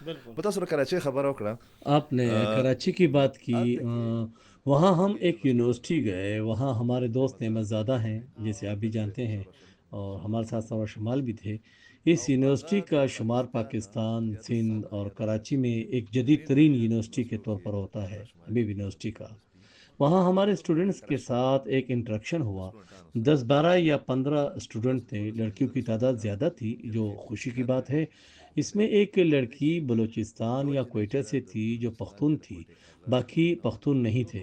بالکل. په تاسو سره کراچۍ خبره وکړه. آپ نے کراچی کی بات کی. وہاں ہم ایک یونیورسٹی گئے. وہاں ہمارے دوست نعمت زادہ ہیں جسے آپ بھی جانتے ہیں، اور ہمارے ساتھ سوا شمال بھی تھے. اس یونیورسٹی کا شمار پاکستان، سندھ اور کراچی میں ایک جدید ترین یونیورسٹی کے طور پر ہوتا ہے، حبیب یونیورسٹی کا. وہاں ہمارے اسٹوڈنٹس کے ساتھ ایک انٹریکشن ہوا. 10 12 یا 15 اسٹوڈنٹ تھے. لڑکیوں کی تعداد زیادہ تھی، جو خوشی کی بات ہے. اس میں ایک لڑکی بلوچستان یا کوئٹہ سے تھی جو پختون تھی، باقی پختون نہیں تھے.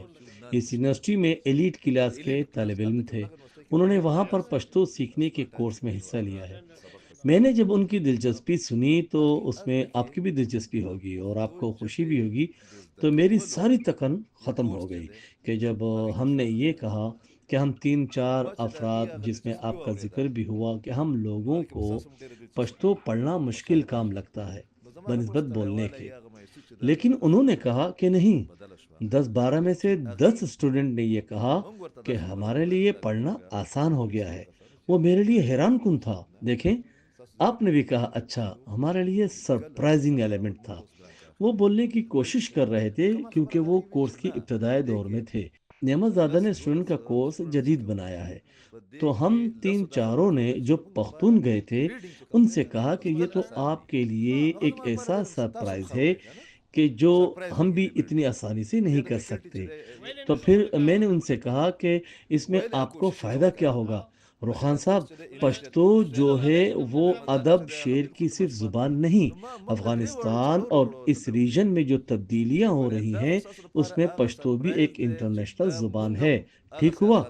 اس یونیورسٹی میں ایلیٹ کلاس کے طالب علم تھے. انہوں نے وہاں پر پشتو سیکھنے کے کورس میں حصہ لیا ہے. میں نے جب ان کی دلچسپی سنی تو اس میں آپ کی بھی دلچسپی ہوگی اور آپ کو خوشی بھی ہوگی، تو میری ساری تکن ختم ہو گئی کہ جب ہم نے یہ کہا کہ ہم 3 4 افراد، جس میں آپ کا ذکر بھی ہوا کہ ہم لوگوں کو پشتو پڑھنا مشکل کام لگتا ہے بنسبت بولنے کے. لیکن انہوں نے کہا کہ نہیں. 10 12 میں سے 10 اسٹوڈنٹ نے یہ کہا کہ ہمارے لیے پڑھنا آسان ہو گیا ہے. وہ میرے لیے حیران کن تھا. دیکھیں، آپ نے بھی کہا اچھا، ہمارے لیے سرپرائزنگ ایلیمنٹ تھا. وہ بولنے کی کوشش کر رہے تھے کیونکہ وہ کورس کی ابتدائی دور میں تھے. نعمت زادہ نے اسٹوڈنٹ کا کورس جدید بنایا ہے. تو ہم 3 4 نے جو پختون گئے تھے ان سے کہا کہ یہ تو آپ کے لیے ایک ایسا سرپرائز ہے کہ جو ہم بھی اتنی آسانی سے نہیں کر سکتے. Well تو پھر understood. میں نے ان سے کہا کہ اس میں آپ کو فائدہ کیا ہوگا. روخان صاحب، پشتو جو ہے وہ ادب شعر کی صرف زبان نہیں. افغانستان اور اس ریجن میں جو تبدیلیاں ہو رہی ہیں اس میں پشتو بھی ایک انٹرنیشنل زبان ہے. ٹھیک ہوا.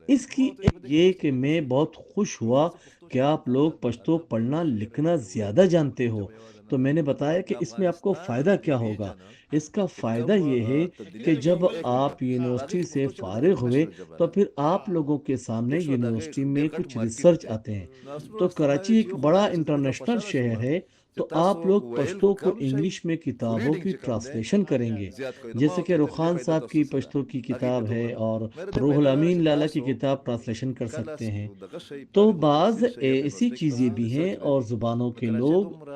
اس کی یہ کہ میں بہت خوش ہوا کہ آپ لوگ پشتو پڑھنا لکھنا زیادہ جانتے ہو. تو میں نے بتایا کہ اس میں آپ کو فائدہ کیا ہوگا. اس کا فائدہ یہ ہے کہ جب آپ یونیورسٹی سے فارغ ہوئے تو پھر آپ لوگوں کے سامنے یونیورسٹی میں کچھ ریسرچ آتے ہیں. تو کراچی ایک بڑا انٹرنیشنل شہر ہے، تو آپ لوگ پشتو کو انگلش میں کتابوں کی ٹرانسلیشن کریں گے. جیسے کہ رخان صاحب کی پشتو کی کتاب ہے اور روح الامین لالا کی کتاب ٹرانسلیشن کر سکتے ہیں. تو بعض ایسی چیزیں بھی ہیں اور زبانوں کے لوگ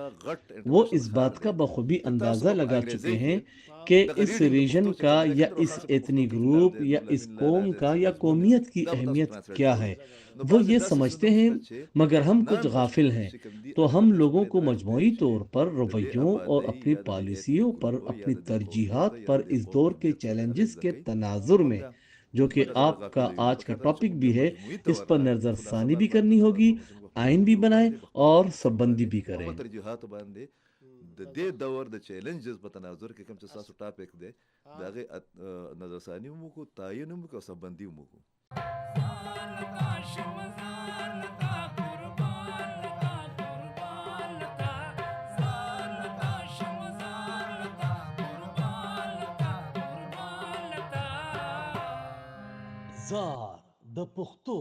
وہ اس بات کا بخوبی اندازہ لگا چکے ہیں کہ اس ریجن کا یا اس ایتنی گروپ یا اس قوم کا یا قومیت کی اہمیت کیا ہے. وہ یہ سمجھتے ہیں، مگر ہم کچھ غافل ہیں. تو ہم لوگوں کو مجموعی طور پر رویوں اور اپنی پالیسیوں پر، اپنی ترجیحات پر اس دور کے چیلنجز کے تناظر میں، جو کہ آپ کا آج کا ٹاپک بھی ہے، اس پر نظر ثانی بھی کرنی ہوگی، آئین بھی بنائیں اور سب بندی بھی کریں. د دې دور د چیلنجز په تناظر کې کوم چې تاسو ټاپک دی د هغه نظر ثاني مو کو تعین مو کو سبندی مو کو. زار د پښتو